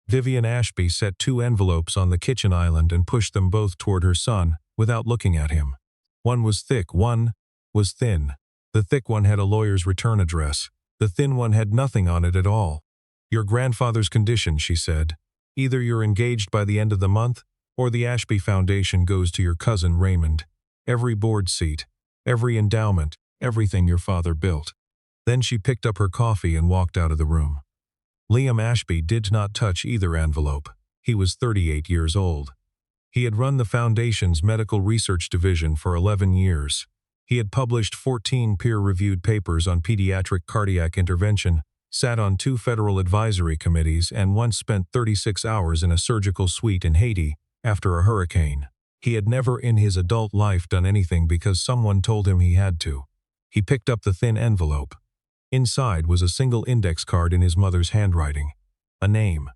Vivian Ashby set 2 envelopes on the kitchen island and pushed them both toward her son, without looking at him. One was thick, one was thin. The thick one had a lawyer's return address. The thin one had nothing on it at all. "Your grandfather's condition," she said. "Either you're engaged by the end of the month, or the Ashby Foundation goes to your cousin Raymond. Every board seat, every endowment, everything your father built." Then she picked up her coffee and walked out of the room. Liam Ashby did not touch either envelope. He was 38 years old. He had run the Foundation's medical research division for 11 years. He had published 14 peer-reviewed papers on pediatric cardiac intervention, sat on 2 federal advisory committees, and once spent 36 hours in a surgical suite in Haiti after a hurricane. He had never in his adult life done anything because someone told him he had to. He picked up the thin envelope. Inside was a single index card in his mother's handwriting. A name,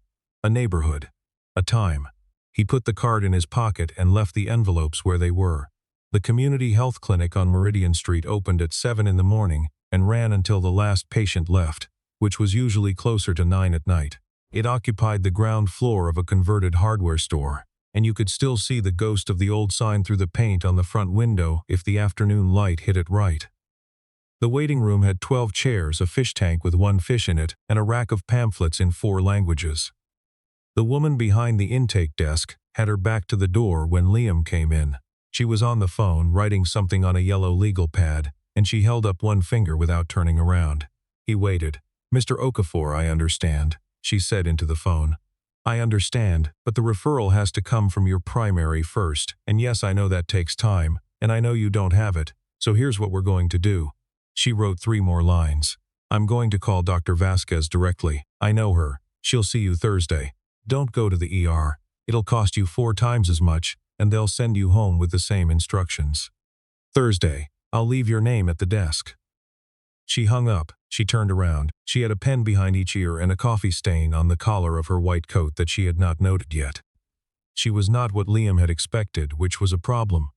a neighborhood, a time. He put the card in his pocket and left the envelopes where they were. The community health clinic on Meridian Street opened at 7 in the morning and ran until the last patient left, which was usually closer to 9 at night. It occupied the ground floor of a converted hardware store, and you could still see the ghost of the old sign through the paint on the front window if the afternoon light hit it right. The waiting room had 12 chairs, a fish tank with 1 fish in it, and a rack of pamphlets in 4 languages. The woman behind the intake desk had her back to the door when Liam came in. She was on the phone, writing something on a yellow legal pad, and she held up one finger without turning around. He waited. "Mr. Okafor, I understand," she said into the phone. "I understand, but the referral has to come from your primary first, and yes, I know that takes time, and I know you don't have it, so here's what we're going to do." She wrote 3 more lines. "I'm going to call Dr. Vasquez directly. I know her. She'll see you Thursday. Don't go to the ER. It'll cost you 4 times as much, and they'll send you home with the same instructions. Thursday. I'll leave your name at the desk." She hung up. She turned around. She had a pen behind each ear and a coffee stain on the collar of her white coat that she had not noted yet. She was not what Liam had expected, which was a problem,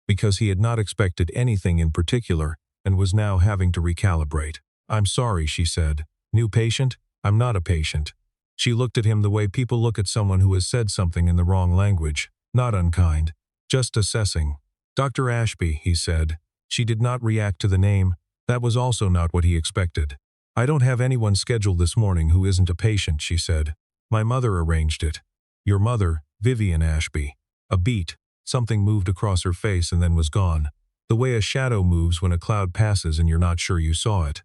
because he had not expected anything in particular and was now having to recalibrate. "I'm sorry," she said. "New patient? I'm not a patient." She looked at him the way people look at someone who has said something in the wrong language, not unkind, just assessing. "Dr. Ashby," he said. She did not react to the name. That was also not what he expected. "I don't have anyone scheduled this morning who isn't a patient," she said. "My mother arranged it." "Your mother, Vivian Ashby." A beat. Something moved across her face and then was gone. The way a shadow moves when a cloud passes and you're not sure you saw it.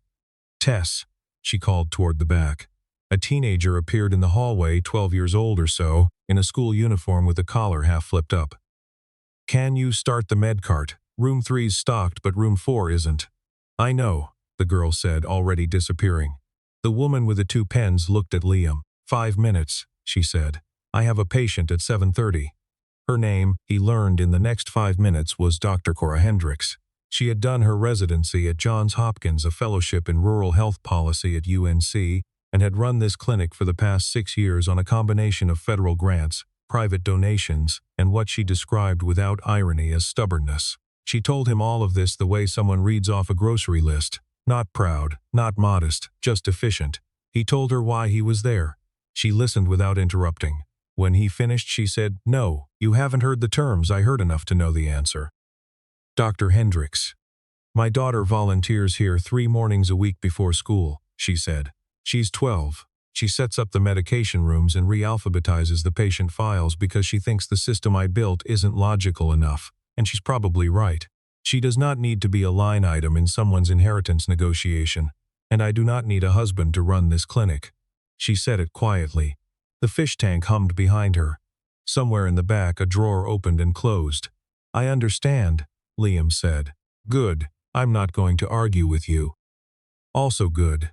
"Tess," she called toward the back. A teenager appeared in the hallway, 12 years old or so, in a school uniform with a collar half flipped up. "Can you start the med cart? Room 3's stocked, but room 4 isn't." "I know," the girl said, already disappearing. The woman with the 2 pens looked at Liam. "5 minutes," she said. "I have a patient at 7:30. Her name, he learned in the next 5 minutes, was Dr. Cora Hendricks. She had done her residency at Johns Hopkins, a fellowship in rural health policy at UNC, and had run this clinic for the past 6 years on a combination of federal grants, private donations, and what she described without irony as stubbornness. She told him all of this the way someone reads off a grocery list, not proud, not modest, just efficient. He told her why he was there. She listened without interrupting. When he finished, she said, "No, you haven't heard the terms. I heard enough to know the answer." "Dr. Hendricks. My daughter volunteers here 3 mornings a week before school," she said. "She's 12. She sets up the medication rooms and re-alphabetizes the patient files because she thinks the system I built isn't logical enough, and she's probably right. She does not need to be a line item in someone's inheritance negotiation, and I do not need a husband to run this clinic." She said it quietly. The fish tank hummed behind her. Somewhere in the back, a drawer opened and closed. "I understand," Liam said. "Good. I'm not going to argue with you." "Also good."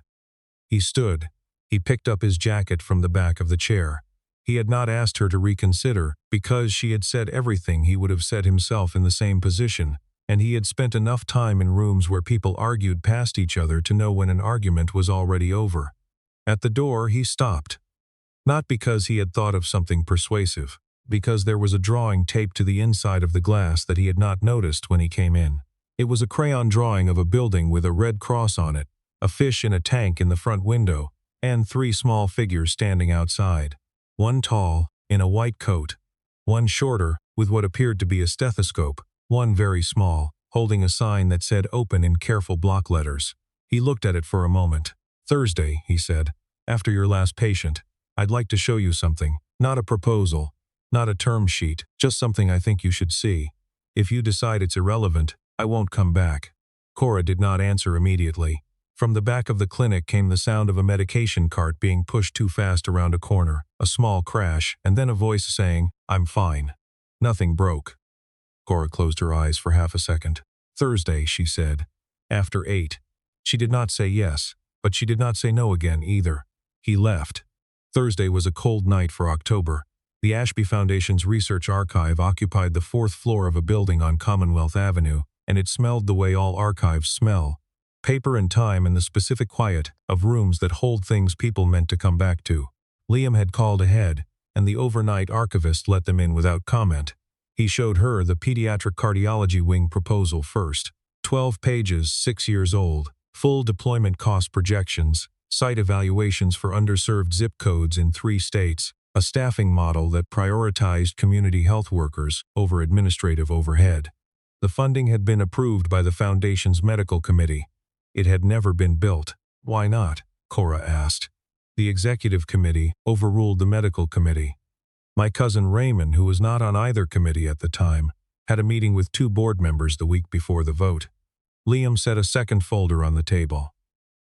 He stood. He picked up his jacket from the back of the chair. He had not asked her to reconsider, because she had said everything he would have said himself in the same position, and he had spent enough time in rooms where people argued past each other to know when an argument was already over. At the door, he stopped. Not because he had thought of something persuasive, because there was a drawing taped to the inside of the glass that he had not noticed when he came in. It was a crayon drawing of a building with a red cross on it, a fish in a tank in the front window, and 3 small figures standing outside. One tall, in a white coat. One shorter, with what appeared to be a stethoscope. One very small, holding a sign that said open in careful block letters. He looked at it for a moment. "Thursday," he said, "after your last patient, I'd like to show you something. Not a proposal, not a term sheet, just something I think you should see. If you decide it's irrelevant, I won't come back." Cora did not answer immediately. From the back of the clinic came the sound of a medication cart being pushed too fast around a corner, a small crash, and then a voice saying, "I'm fine. Nothing broke." Cora closed her eyes for half a second. "Thursday," she said. "After 8. She did not say yes, but she did not say no again either. He left. Thursday was a cold night for October. The Ashby Foundation's research archive occupied the 4th floor of a building on Commonwealth Avenue, and it smelled the way all archives smell. Paper and time and the specific quiet of rooms that hold things people meant to come back to. Liam had called ahead, and the overnight archivist let them in without comment. He showed her the pediatric cardiology wing proposal first. 12 pages, 6 years old, full deployment cost projections, site evaluations for underserved zip codes in 3 states, a staffing model that prioritized community health workers over administrative overhead. The funding had been approved by the Foundation's medical committee. It had never been built. "Why not?" Cora asked. "The executive committee overruled the medical committee." My cousin Raymond, who was not on either committee at the time, had a meeting with 2 board members the week before the vote. Liam set a second folder on the table.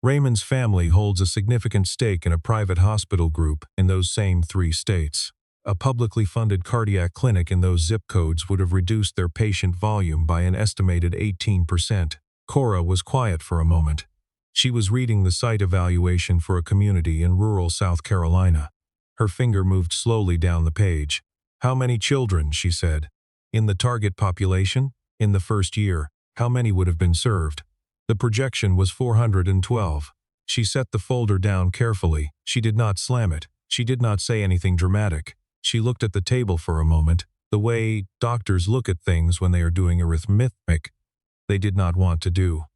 "Raymond's family holds a significant stake in a private hospital group in those same 3 states. A publicly funded cardiac clinic in those zip codes would have reduced their patient volume by an estimated 18%. Cora was quiet for a moment. She was reading the site evaluation for a community in rural South Carolina. Her finger moved slowly down the page. "How many children?" she said. "In the target population? In the first year, how many would have been served?" The projection was 412. She set the folder down carefully. She did not slam it. She did not say anything dramatic. She looked at the table for a moment, the way doctors look at things when they are doing arithmetic they did not want to do.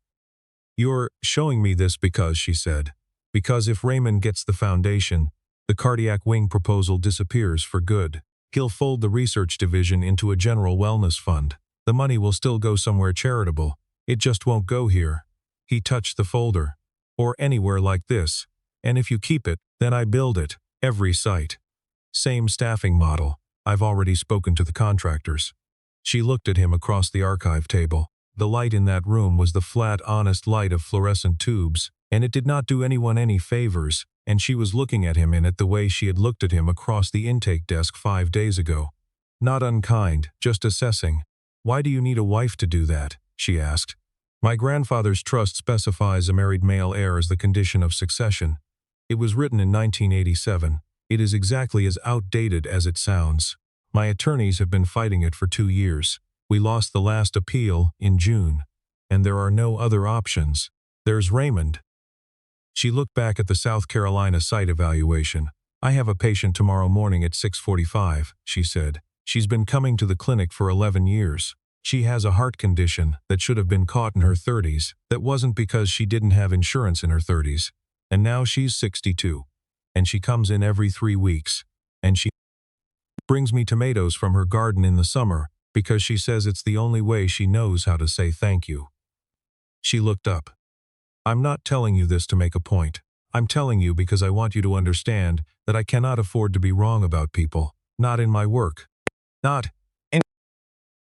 "You're showing me this because," she said, "because if Raymond gets the foundation, the cardiac wing proposal disappears for good. He'll fold the research division into a general wellness fund. The money will still go somewhere charitable. It just won't go here." He touched the folder. "Or anywhere like this. And if you keep it, then I build it. Every site. Same staffing model. I've already spoken to the contractors." She looked at him across the archive table. The light in that room was the flat, honest light of fluorescent tubes, and it did not do anyone any favors, and she was looking at him in it the way she had looked at him across the intake desk 5 days ago. Not unkind, just assessing. "Why do you need a wife to do that?" she asked. "My grandfather's trust specifies a married male heir as the condition of succession. It was written in 1987. It is exactly as outdated as it sounds. My attorneys have been fighting it for 2 years. We lost the last appeal in June, and there are no other options. There's Raymond." She looked back at the South Carolina site evaluation. "I have a patient tomorrow morning at 6:45, she said. "She's been coming to the clinic for 11 years. She has a heart condition that should have been caught in her 30s, that wasn't because she didn't have insurance in her 30s. And now she's 62. And she comes in every 3 weeks. And she brings me tomatoes from her garden in the summer, because she says it's the only way she knows how to say thank you." She looked up. "I'm not telling you this to make a point. I'm telling you because I want you to understand that I cannot afford to be wrong about people. Not in my work. Not in—"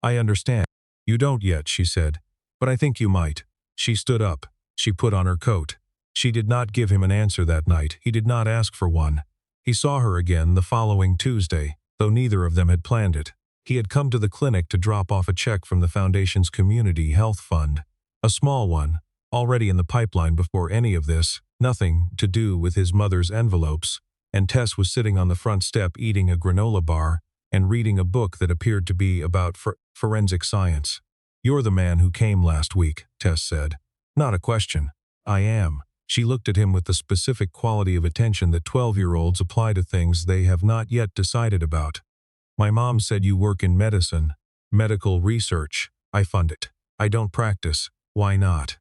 "I understand. You don't yet," she said. "But I think you might." She stood up. She put on her coat. She did not give him an answer that night. He did not ask for one. He saw her again the following Tuesday, though neither of them had planned it. He had come to the clinic to drop off a check from the Foundation's Community Health Fund. A small one, already in the pipeline before any of this, nothing to do with his mother's envelopes, and Tess was sitting on the front step eating a granola bar and reading a book that appeared to be about forensic science. "You're the man who came last week," Tess said. "Not a question. I am." She looked at him with the specific quality of attention that 12-year-olds apply to things they have not yet decided about. "My mom said you work in medicine. Medical research. I fund it. I don't practice. Why not?"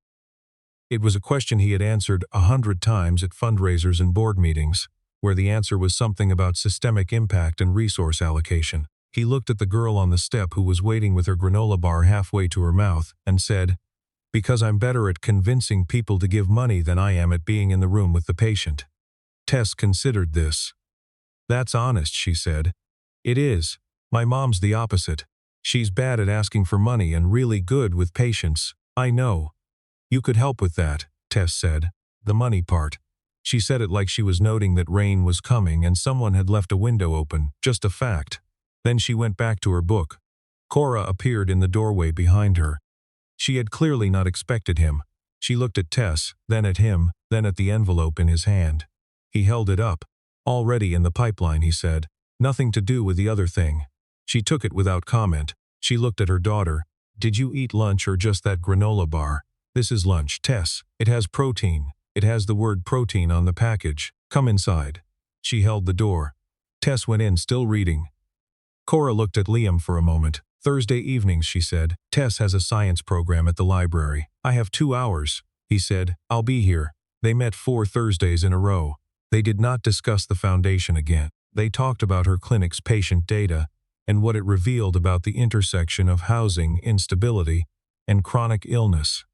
It was a question he had answered 100 times at fundraisers and board meetings. where the answer was something about systemic impact and resource allocation. He looked at the girl on the step who was waiting with her granola bar halfway to her mouth and said, "Because I'm better at convincing people to give money than I am at being in the room with the patient." Tess considered this. "That's honest," she said. "It is. My mom's the opposite. She's bad at asking for money and really good with patients. I know. You could help with that," Tess said. "The money part." She said it like she was noting that rain was coming and someone had left a window open, just a fact. Then she went back to her book. Cora appeared in the doorway behind her. She had clearly not expected him. She looked at Tess, then at him, then at the envelope in his hand. He held it up. "Already in the pipeline," he said. "Nothing to do with the other thing." She took it without comment. She looked at her daughter. "Did you eat lunch or just that granola bar?" "This is lunch, Tess. It has protein. It has the word protein on the package. Come inside." She held the door. Tess went in, still reading. Cora looked at Liam for a moment. "Thursday evenings," she said. "Tess has a science program at the library. I have 2 hours." He said, "I'll be here." They met 4 Thursdays in a row. They did not discuss the foundation again. They talked about her clinic's patient data and what it revealed about the intersection of housing instability and chronic illness.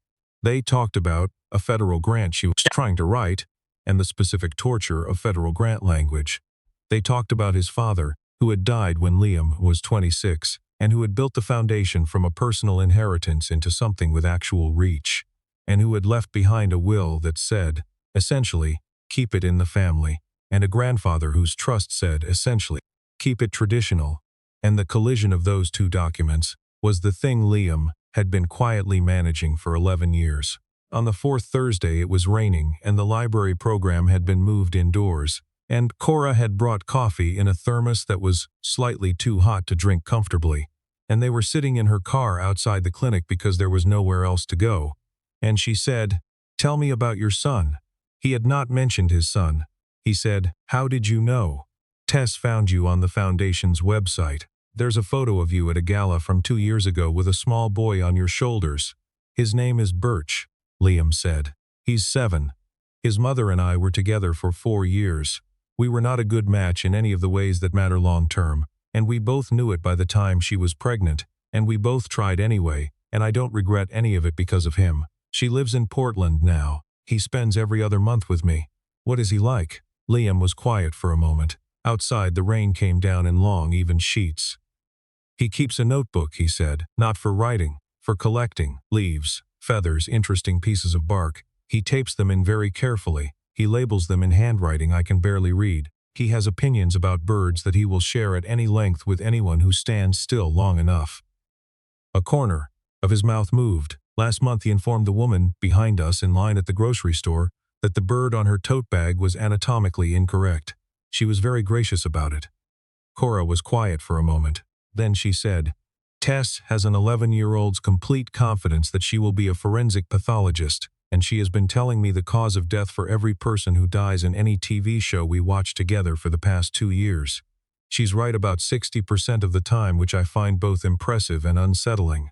They talked about a federal grant she was trying to write and the specific torture of federal grant language. They talked about his father, who had died when Liam was 26, and who had built the foundation from a personal inheritance into something with actual reach, and who had left behind a will that said, essentially, keep it in the family, and a grandfather whose trust said, essentially, keep it traditional. And the collision of those 2 documents was the thing Liam had been quietly managing for 11 years. On the 4th Thursday it was raining and the library program had been moved indoors, and Cora had brought coffee in a thermos that was slightly too hot to drink comfortably, and they were sitting in her car outside the clinic because there was nowhere else to go. And she said, "Tell me about your son." He had not mentioned his son. He said, "How did you know?" "Tess found you on the foundation's website. There's a photo of you at a gala from 2 years ago with a small boy on your shoulders. His name is Birch," Liam said. "He's 7. His mother and I were together for 4 years. We were not a good match in any of the ways that matter long term, and we both knew it by the time she was pregnant, and we both tried anyway, and I don't regret any of it because of him. She lives in Portland now. He spends every other month with me." "What is he like?" Liam was quiet for a moment. Outside, the rain came down in long, even sheets. "He keeps a notebook," he said, "not for writing, for collecting leaves, feathers, interesting pieces of bark. He tapes them in very carefully. He labels them in handwriting I can barely read. He has opinions about birds that he will share at any length with anyone who stands still long enough." A corner of his mouth moved. "Last month he informed the woman behind us in line at the grocery store that the bird on her tote bag was anatomically incorrect. She was very gracious about it." Cora was quiet for a moment. Then she said, "Tess has an 11-year-old's complete confidence that she will be a forensic pathologist, and she has been telling me the cause of death for every person who dies in any TV show we watch together for the past 2 years. She's right about 60% of the time, which I find both impressive and unsettling."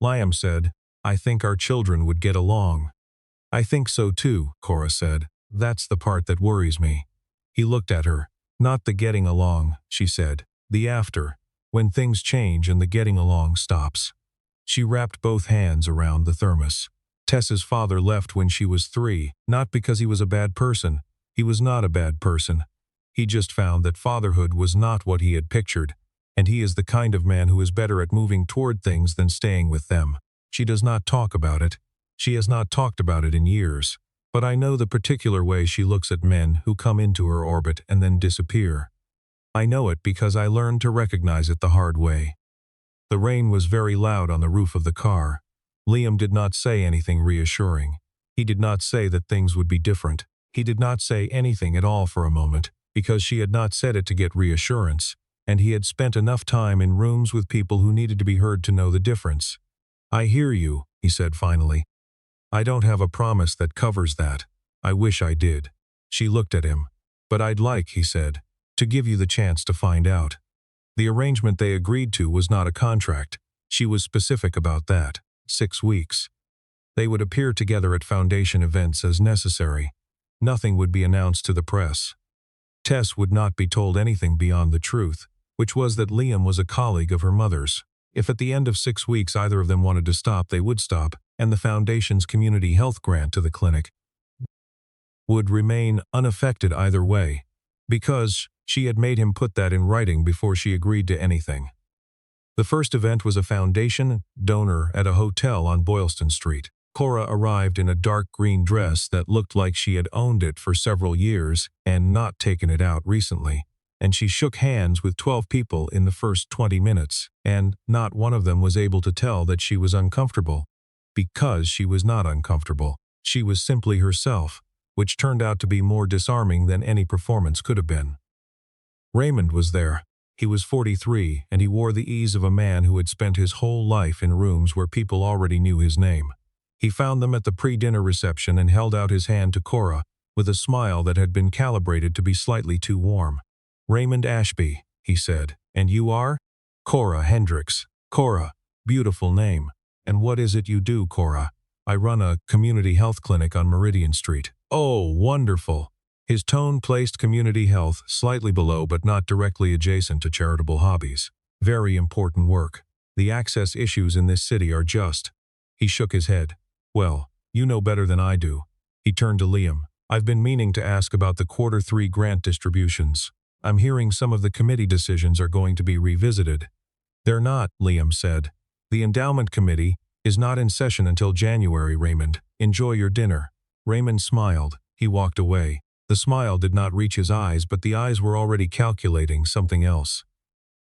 Liam said, "I think our children would get along." "I think so too," Cora said. "That's the part that worries me." He looked at her. "Not the getting along," she said. "The after. When things change and the getting along stops." She wrapped both hands around the thermos. Tess's father left when she was 3, not because he was a bad person. He was not a bad person. He just found that fatherhood was not what he had pictured, and he is the kind of man who is better at moving toward things than staying with them. She does not talk about it. She has not talked about it in years. But I know the particular way she looks at men who come into her orbit and then disappear. I know it because I learned to recognize it the hard way. The rain was very loud on the roof of the car. Liam did not say anything reassuring. He did not say that things would be different. He did not say anything at all for a moment, because she had not said it to get reassurance, and he had spent enough time in rooms with people who needed to be heard to know the difference. "I hear you," he said finally. "I don't have a promise that covers that. I wish I did." She looked at him. "But I'd like," he said, "to give you the chance to find out." The arrangement they agreed to was not a contract. She was specific about that. 6 weeks. They would appear together at Foundation events as necessary. Nothing would be announced to the press. Tess would not be told anything beyond the truth, which was that Liam was a colleague of her mother's. If at the end of 6 weeks either of them wanted to stop, they would stop, and the Foundation's community health grant to the clinic would remain unaffected either way, because she had made him put that in writing before she agreed to anything. The first event was a foundation donor at a hotel on Boylston Street. Cora arrived in a dark green dress that looked like she had owned it for several years and not taken it out recently, and she shook hands with 12 people in the first 20 minutes, and not one of them was able to tell that she was uncomfortable, because she was not uncomfortable. She was simply herself, which turned out to be more disarming than any performance could have been. Raymond was there. He was 43, and he wore the ease of a man who had spent his whole life in rooms where people already knew his name. He found them at the pre-dinner reception and held out his hand to Cora, with a smile that had been calibrated to be slightly too warm. "Raymond Ashby," he said. "And you are?" "Cora Hendricks." "Cora, beautiful name. And what is it you do, Cora?" "I run a community health clinic on Meridian Street." "Oh, wonderful." His tone placed community health slightly below but not directly adjacent to charitable hobbies. "Very important work. The access issues in this city are just." He shook his head. "Well, you know better than I do." He turned to Liam. "I've been meaning to ask about the Q3 grant distributions. I'm hearing some of the committee decisions are going to be revisited." "They're not," Liam said. "The endowment committee is not in session until January, Raymond. Enjoy your dinner." Raymond smiled. He walked away. The smile did not reach his eyes, but the eyes were already calculating something else.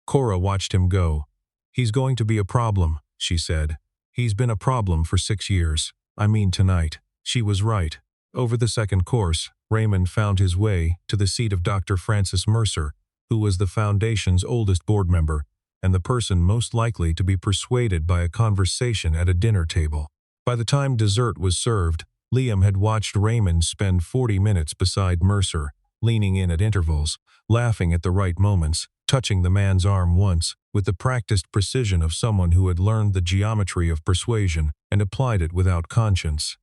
Cora watched him go. "He's going to be a problem," she said. "He's been a problem for 6 years. I mean tonight." She was right. Over the second course, Raymond found his way to the seat of Dr. Francis Mercer, who was the Foundation's oldest board member, and the person most likely to be persuaded by a conversation at a dinner table. By the time dessert was served, Liam had watched Raymond spend 40 minutes beside Mercer, leaning in at intervals, laughing at the right moments, touching the man's arm once, with the practiced precision of someone who had learned the geometry of persuasion and applied it without conscience.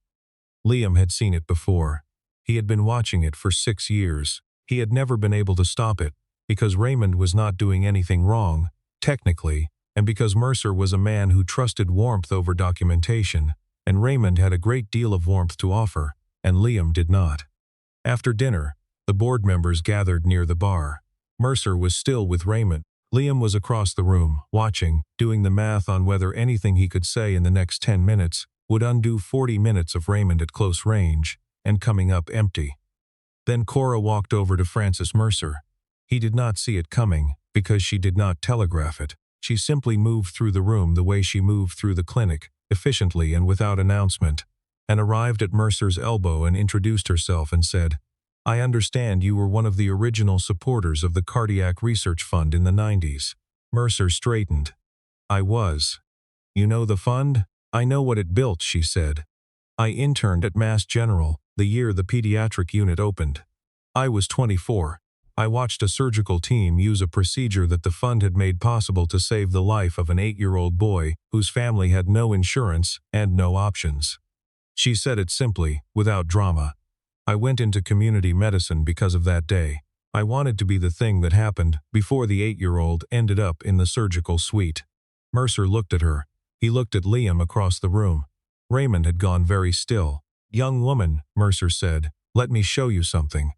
Liam had seen it before. He had been watching it for 6 years. He had never been able to stop it, because Raymond was not doing anything wrong, technically, and because Mercer was a man who trusted warmth over documentation, and Raymond had a great deal of warmth to offer, and Liam did not. After dinner, the board members gathered near the bar. Mercer was still with Raymond. Liam was across the room, watching, doing the math on whether anything he could say in the next 10 minutes would undo 40 minutes of Raymond at close range, and coming up empty. Then Cora walked over to Francis Mercer. He did not see it coming, because she did not telegraph it. She simply moved through the room the way she moved through the clinic, efficiently and without announcement, and arrived at Mercer's elbow and introduced herself and said, "I understand you were one of the original supporters of the Cardiac Research Fund in the 90s. Mercer straightened. "I was." "You know the fund?" "I know what it built," she said. "I interned at Mass General the year the pediatric unit opened. I was 24. I watched a surgical team use a procedure that the fund had made possible to save the life of an 8-year-old boy whose family had no insurance and no options." She said it simply, without drama. "I went into community medicine because of that day. I wanted to be the thing that happened before the 8-year-old ended up in the surgical suite." Mercer looked at her. He looked at Liam across the room. Raymond had gone very still. "Young woman," Mercer said, "let me show you something."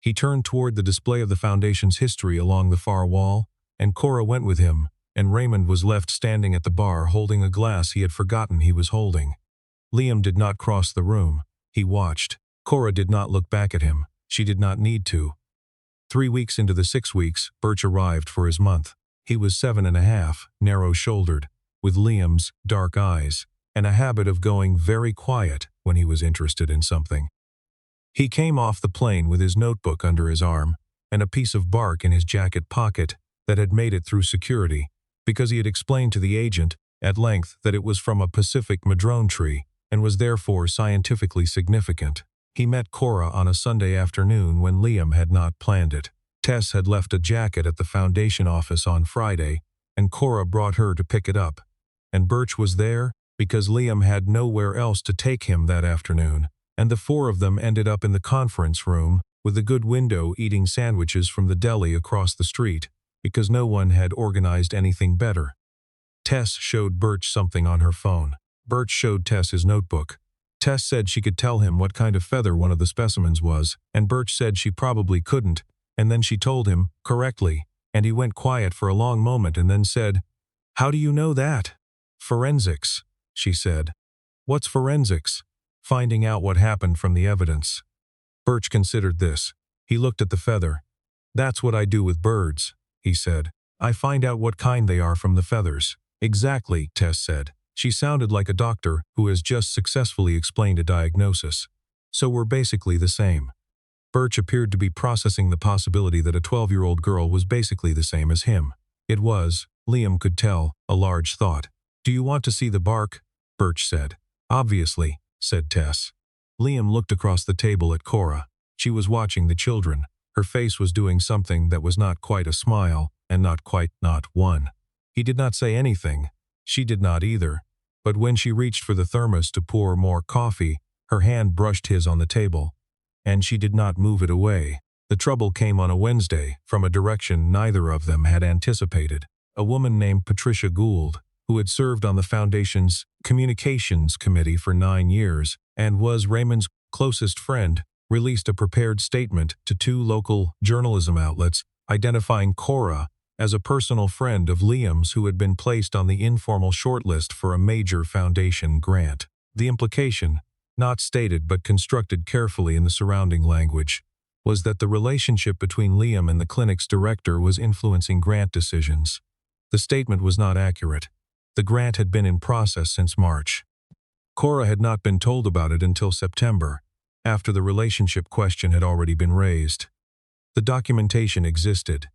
He turned toward the display of the Foundation's history along the far wall, and Cora went with him, and Raymond was left standing at the bar holding a glass he had forgotten he was holding. Liam did not cross the room. He watched. Cora did not look back at him. She did not need to. 3 weeks into the 6 weeks, Birch arrived for his month. He was 7.5, narrow-shouldered, with Liam's dark eyes, and a habit of going very quiet when he was interested in something. He came off the plane with his notebook under his arm and a piece of bark in his jacket pocket that had made it through security, because he had explained to the agent at length that it was from a Pacific madrone tree and was therefore scientifically significant. He met Cora on a Sunday afternoon when Liam had not planned it. Tess had left a jacket at the Foundation office on Friday, and Cora brought her to pick it up. And Birch was there because Liam had nowhere else to take him that afternoon, and the 4 of them ended up in the conference room with a good window, eating sandwiches from the deli across the street, because no one had organized anything better. Tess showed Birch something on her phone. Birch showed Tess his notebook. Tess said she could tell him what kind of feather one of the specimens was, and Birch said she probably couldn't, and then she told him, correctly, and he went quiet for a long moment and then said, "How do you know that?" "Forensics," she said. "What's forensics?" "Finding out what happened from the evidence." Birch considered this. He looked at the feather. "That's what I do with birds," he said. "I find out what kind they are from the feathers." "Exactly," Tess said. She sounded like a doctor who has just successfully explained a diagnosis. "So we're basically the same." Birch appeared to be processing the possibility that a 12-year-old girl was basically the same as him. It was, Liam could tell, a large thought. "Do you want to see the bark?" Birch said. "Obviously," said Tess. Liam looked across the table at Cora. She was watching the children. Her face was doing something that was not quite a smile, and not quite not one. He did not say anything. She did not either. But when she reached for the thermos to pour more coffee, her hand brushed his on the table, and she did not move it away. The trouble came on a Wednesday, from a direction neither of them had anticipated. A woman named Patricia Gould, who had served on the Foundation's Communications Committee for 9 years and was Raymond's closest friend, released a prepared statement to 2 local journalism outlets identifying Cora as a personal friend of Liam's who had been placed on the informal shortlist for a major Foundation grant. The implication, not stated but constructed carefully in the surrounding language, was that the relationship between Liam and the clinic's director was influencing grant decisions. The statement was not accurate. The grant had been in process since March. Cora had not been told about it until September, after the relationship question had already been raised. The documentation existed.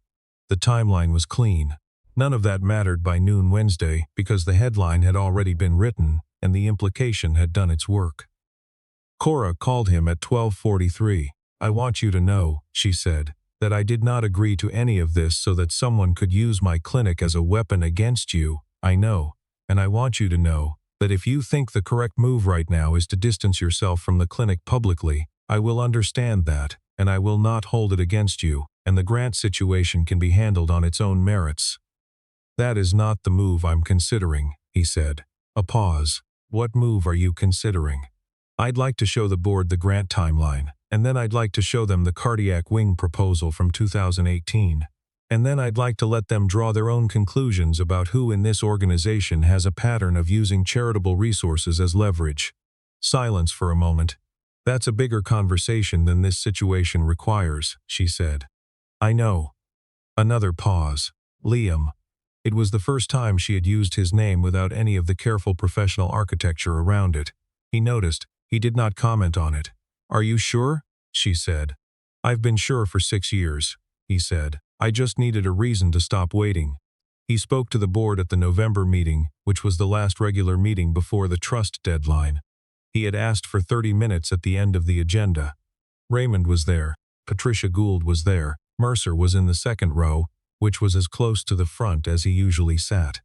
The timeline was clean. None of that mattered by noon Wednesday because the headline had already been written and the implication had done its work. Cora called him at 12:43. "I want you to know," she said, "that I did not agree to any of this so that someone could use my clinic as a weapon against you. I know, and I want you to know, that if you think the correct move right now is to distance yourself from the clinic publicly, I will understand that, and I will not hold it against you, and the grant situation can be handled on its own merits." "That is not the move I'm considering," he said. A pause. "What move are you considering?" "I'd like to show the board the grant timeline, and then I'd like to show them the cardiac wing proposal from 2018. And then I'd like to let them draw their own conclusions about who in this organization has a pattern of using charitable resources as leverage." Silence for a moment. "That's a bigger conversation than this situation requires," she said. "I know." Another pause. Liam. It was the first time she had used his name without any of the careful professional architecture around it. He noticed. He did not comment on it. "Are you sure?" she said. "I've been sure for 6 years," he said. "I just needed a reason to stop waiting." He spoke to the board at the November meeting, which was the last regular meeting before the trust deadline. He had asked for 30 minutes at the end of the agenda. Raymond was there. Patricia Gould was there. Mercer was in the second row, which was as close to the front as he usually sat.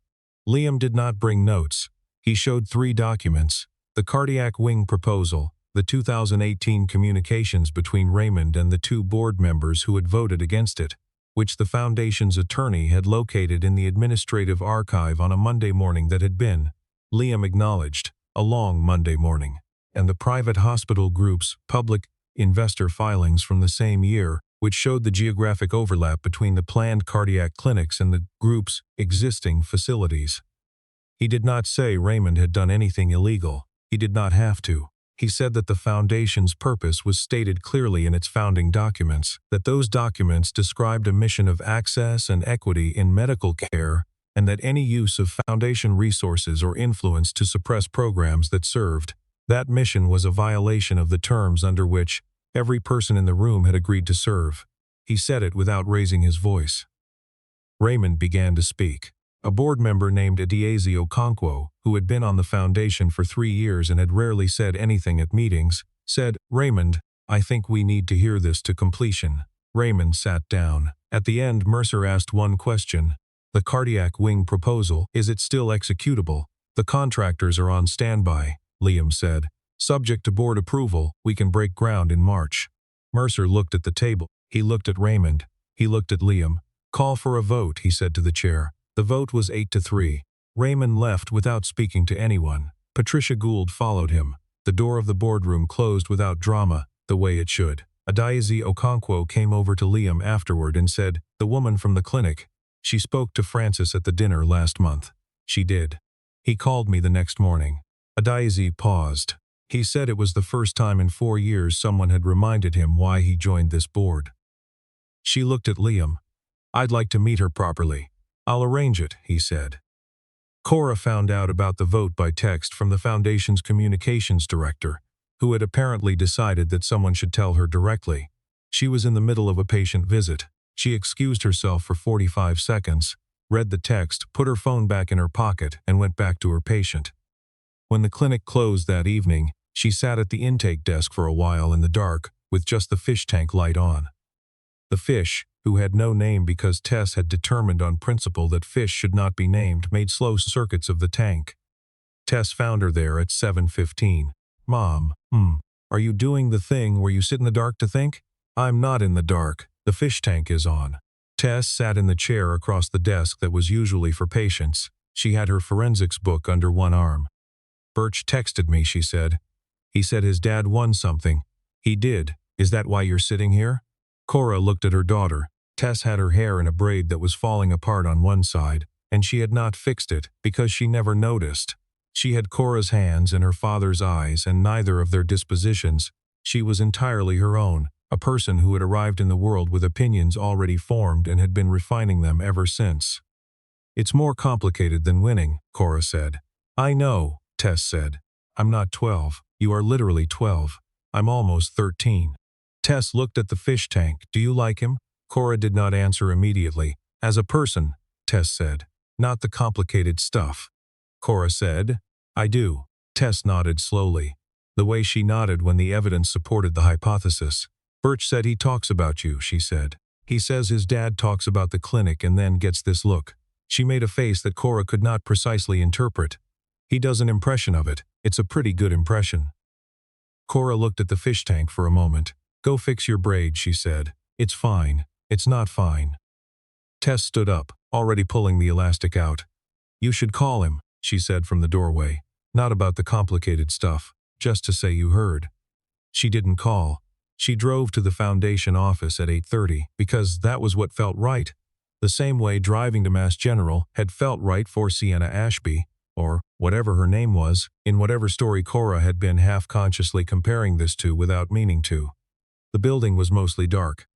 Liam did not bring notes. He showed 3 documents: the cardiac wing proposal, the 2018 communications between Raymond and the 2 board members who had voted against it, which the Foundation's attorney had located in the administrative archive on a Monday morning that had been, Liam acknowledged, a long Monday morning, and the private hospital group's public investor filings from the same year, which showed the geographic overlap between the planned cardiac clinics and the group's existing facilities. He did not say Raymond had done anything illegal. He did not have to. He said that the Foundation's purpose was stated clearly in its founding documents, that those documents described a mission of access and equity in medical care, and that any use of Foundation resources or influence to suppress programs that served that mission was a violation of the terms under which every person in the room had agreed to serve. He said it without raising his voice. Raymond began to speak. A board member named Adieze Okonkwo, who had been on the Foundation for 3 years and had rarely said anything at meetings, said, "Raymond, I think we need to hear this to completion." Raymond sat down. At the end, Mercer asked one question. "The cardiac wing proposal, is it still executable?" "The contractors are on standby," Liam said. "Subject to board approval, we can break ground in March." Mercer looked at the table. He looked at Raymond. He looked at Liam. "Call for a vote," he said to the chair. The vote was 8-3. Raymond left without speaking to anyone. Patricia Gould followed him. The door of the boardroom closed without drama, the way it should. Adiazi Okonkwo came over to Liam afterward and said, "The woman from the clinic. She spoke to Francis at the dinner last month." "She did. He called me the next morning." Adiazi paused. He said it was the first time in 4 years someone had reminded him why he joined this board. She looked at Liam. "I'd like to meet her properly." "I'll arrange it," he said. Cora found out about the vote by text from the Foundation's communications director, who had apparently decided that someone should tell her directly. She was in the middle of a patient visit. She excused herself for 45 seconds, read the text, put her phone back in her pocket, and went back to her patient. When the clinic closed that evening, she sat at the intake desk for a while in the dark, with just the fish tank light on. The fish, who had no name because Tess had determined on principle that fish should not be named, made slow circuits of the tank. Tess found her there at 7:15. "Mom, are you doing the thing where you sit in the dark to think?" "I'm not in the dark. The fish tank is on." Tess sat in the chair across the desk that was usually for patients. She had her forensics book under one arm. "Birch texted me," she said. "He said his dad won something." "He did. Is that why you're sitting here?" Cora looked at her daughter. Tess had her hair in a braid that was falling apart on one side, and she had not fixed it because she never noticed. She had Cora's hands and her father's eyes, and neither of their dispositions. She was entirely her own, a person who had arrived in the world with opinions already formed and had been refining them ever since. "It's more complicated than winning," Cora said. "I know," Tess said. "I'm not 12. You are literally 12. I'm almost 13. Tess looked at the fish tank. "Do you like him?" Cora did not answer immediately. "As a person," Tess said. "Not the complicated stuff." Cora said, "I do." Tess nodded slowly, the way she nodded when the evidence supported the hypothesis. "Birch said he talks about you," she said. "He says his dad talks about the clinic and then gets this look." She made a face that Cora could not precisely interpret. "He does an impression of it. It's a pretty good impression." Cora looked at the fish tank for a moment. "Go fix your braid," she said. "It's fine. It's not fine." Tess stood up, already pulling the elastic out. "You should call him," she said from the doorway. "Not about the complicated stuff, just to say you heard." She didn't call. She drove to the Foundation office at 8:30 because that was what felt right. The same way driving to Mass General had felt right for Sienna Ashby, or whatever her name was, in whatever story Cora had been half-consciously comparing this to without meaning to. The building was mostly dark.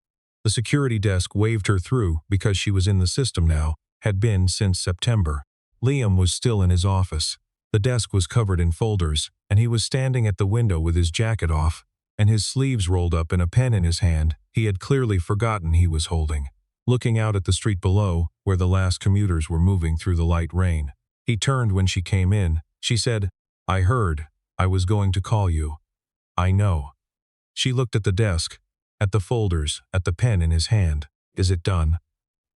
The security desk waved her through because she was in the system now, had been since September. Liam was still in his office. The desk was covered in folders, and he was standing at the window with his jacket off, and his sleeves rolled up and a pen in his hand he had clearly forgotten he was holding, looking out at the street below, where the last commuters were moving through the light rain. He turned when she came in. She said, "I heard. I was going to call you." "I know." She looked at the desk, at the folders, at the pen in his hand. "Is it done?"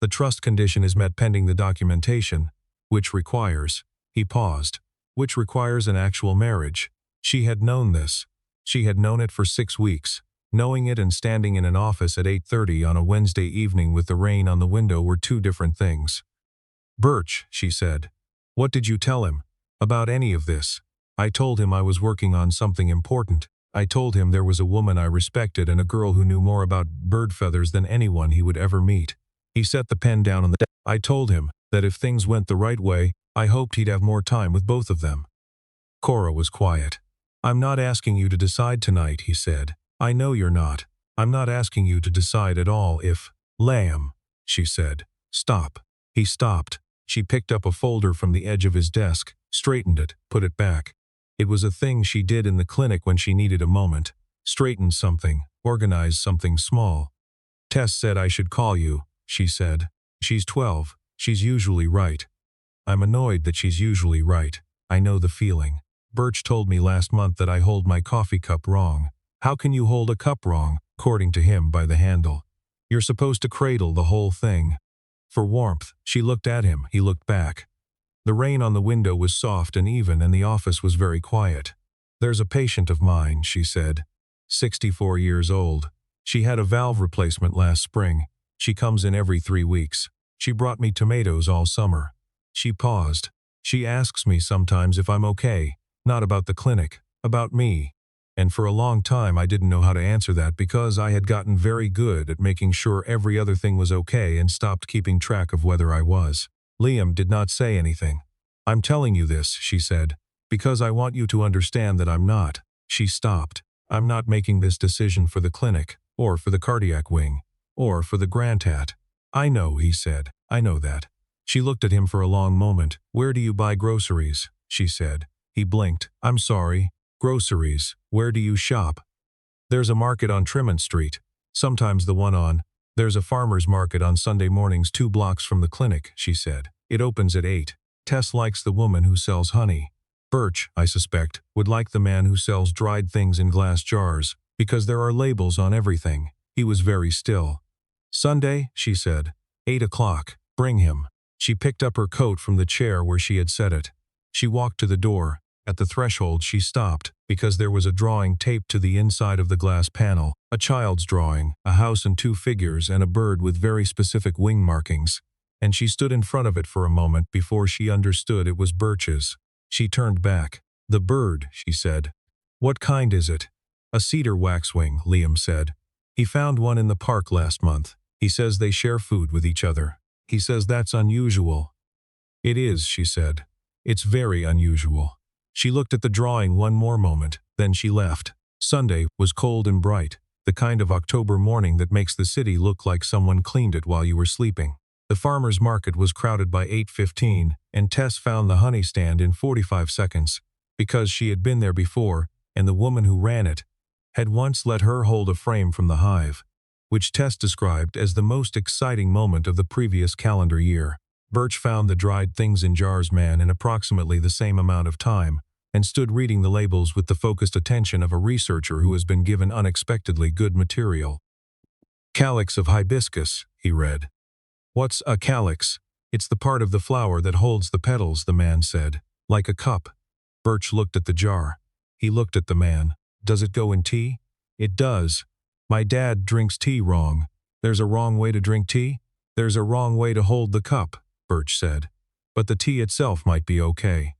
"The trust condition is met pending the documentation, which requires," he paused, "which requires an actual marriage." She had known this. She had known it for 6 weeks. Knowing it and standing in an office at 8:30 on a Wednesday evening with the rain on the window were two different things. "Birch," she said. "What did you tell him about any of this?" "I told him I was working on something important. I told him there was a woman I respected and a girl who knew more about bird feathers than anyone he would ever meet." He set the pen down on the desk. "I told him that if things went the right way, I hoped he'd have more time with both of them." Cora was quiet. "I'm not asking you to decide tonight," he said. "I know you're not. I'm not asking you to decide at all if—" "Lamb," she said. "Stop." He stopped. She picked up a folder from the edge of his desk, straightened it, put it back. It was a thing she did in the clinic when she needed a moment. Straightened something, organized something small. "Tess said I should call you," she said. "She's 12. She's usually right." "I'm annoyed that she's usually right. I know the feeling. Birch told me last month that I hold my coffee cup wrong." "How can you hold a cup wrong?" "According to him, by the handle. You're supposed to cradle the whole thing." For warmth, she looked at him. He looked back. The rain on the window was soft and even, and the office was very quiet. "There's a patient of mine," she said. 64 years old. She had a valve replacement last spring. She comes in every 3 weeks. She brought me tomatoes all summer. She paused. She asks me sometimes if I'm okay, not about the clinic, about me. And for a long time I didn't know how to answer that because I had gotten very good at making sure every other thing was okay and stopped keeping track of whether I was. Liam did not say anything. I'm telling you this, she said, because I want you to understand that I'm not. She stopped. I'm not making this decision for the clinic, or for the cardiac wing, or for the Grantat. I know, he said. I know that. She looked at him for a long moment. Where do you buy groceries? She said. He blinked. I'm sorry. Groceries. Where do you shop? There's a market on Tremont Street. Sometimes the one on. There's a farmer's market on Sunday mornings 2 blocks from the clinic, she said. It opens at 8. Tess likes the woman who sells honey. Birch, I suspect, would like the man who sells dried things in glass jars, because there are labels on everything. He was very still. Sunday, she said. 8 o'clock. Bring him. She picked up her coat from the chair where she had set it. She walked to the door. At the threshold she stopped, because there was a drawing taped to the inside of the glass panel, a child's drawing, a house and 2 figures and a bird with very specific wing markings. And she stood in front of it for a moment before she understood it was Birch's. She turned back. The bird, she said. What kind is it? A cedar waxwing, Liam said. He found one in the park last month. He says they share food with each other. He says that's unusual. It is, she said. It's very unusual. She looked at the drawing one more moment, then she left. Sunday was cold and bright, the kind of October morning that makes the city look like someone cleaned it while you were sleeping. The farmer's market was crowded by 8:15, and Tess found the honey stand in 45 seconds, because she had been there before, and the woman who ran it had once let her hold a frame from the hive, which Tess described as the most exciting moment of the previous calendar year. Birch found the dried things in jars man in approximately the same amount of time, and stood reading the labels with the focused attention of a researcher who has been given unexpectedly good material. Calyx of hibiscus, he read. What's a calyx? It's the part of the flower that holds the petals, the man said. Like a cup. Birch looked at the jar. He looked at the man. Does it go in tea? It does. My dad drinks tea wrong. There's a wrong way to drink tea? There's a wrong way to hold the cup, Birch said. But the tea itself might be okay.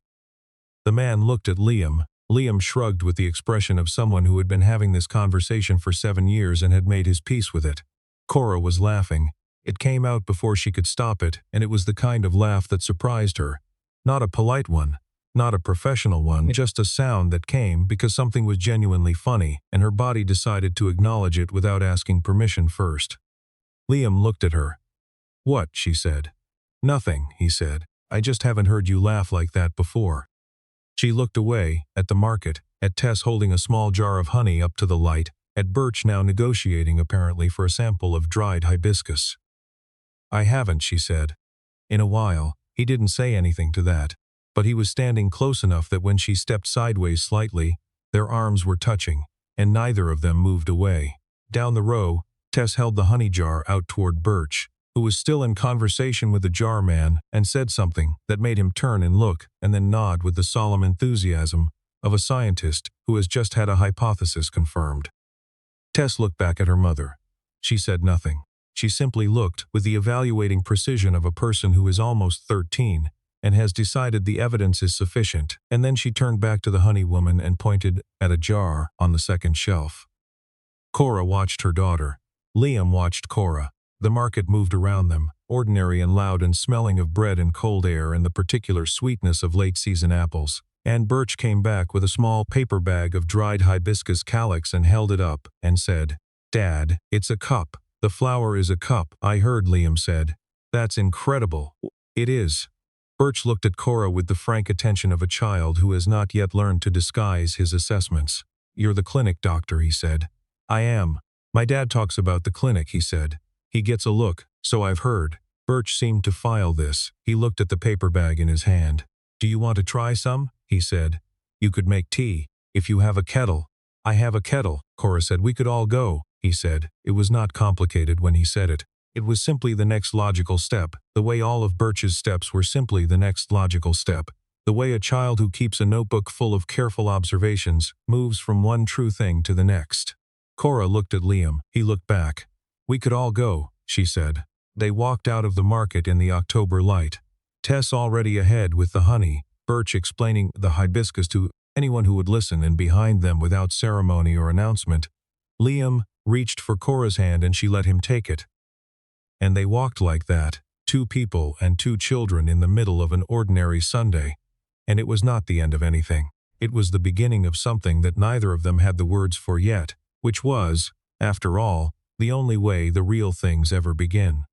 The man looked at Liam. Liam shrugged with the expression of someone who had been having this conversation for 7 years and had made his peace with it. Cora was laughing. It came out before she could stop it, and it was the kind of laugh that surprised her. Not a polite one, not a professional one, just a sound that came because something was genuinely funny, and her body decided to acknowledge it without asking permission first. Liam looked at her. What? She said. Nothing, he said. I just haven't heard you laugh like that before. She looked away, at the market, at Tess holding a small jar of honey up to the light, at Birch now negotiating apparently for a sample of dried hibiscus. I haven't, she said. In a while. He didn't say anything to that, but he was standing close enough that when she stepped sideways slightly, their arms were touching, and neither of them moved away. Down the row, Tess held the honey jar out toward Birch, who was still in conversation with the jar man, and said something that made him turn and look and then nod with the solemn enthusiasm of a scientist who has just had a hypothesis confirmed. Tess looked back at her mother. She said nothing. She simply looked with the evaluating precision of a person who is almost 13 and has decided the evidence is sufficient, and then she turned back to the honey woman and pointed at a jar on the second shelf. Cora watched her daughter. Liam watched Cora. The market moved around them, ordinary and loud and smelling of bread and cold air and the particular sweetness of late-season apples. And Birch came back with a small paper bag of dried hibiscus calyx and held it up and said, Dad, it's a cup. The flower is a cup, I heard, Liam said. That's incredible. It is. Birch looked at Cora with the frank attention of a child who has not yet learned to disguise his assessments. You're the clinic doctor, he said. I am. My dad talks about the clinic, he said. He gets a look, so I've heard. Birch seemed to file this. He looked at the paper bag in his hand. Do you want to try some? He said. You could make tea, if you have a kettle. I have a kettle, Cora said. We could all go, he said. It was not complicated when he said it. It was simply the next logical step, the way all of Birch's steps were simply the next logical step, the way a child who keeps a notebook full of careful observations moves from one true thing to the next. Cora looked at Liam. He looked back. "We could all go," she said. They walked out of the market in the October light. Tess already ahead with the honey, Birch explaining the hibiscus to anyone who would listen, and behind them without ceremony or announcement, Liam reached for Cora's hand and she let him take it. And they walked like that, 2 people and 2 children in the middle of an ordinary Sunday. And it was not the end of anything. It was the beginning of something that neither of them had the words for yet, which was, after all, the only way the real things ever begin.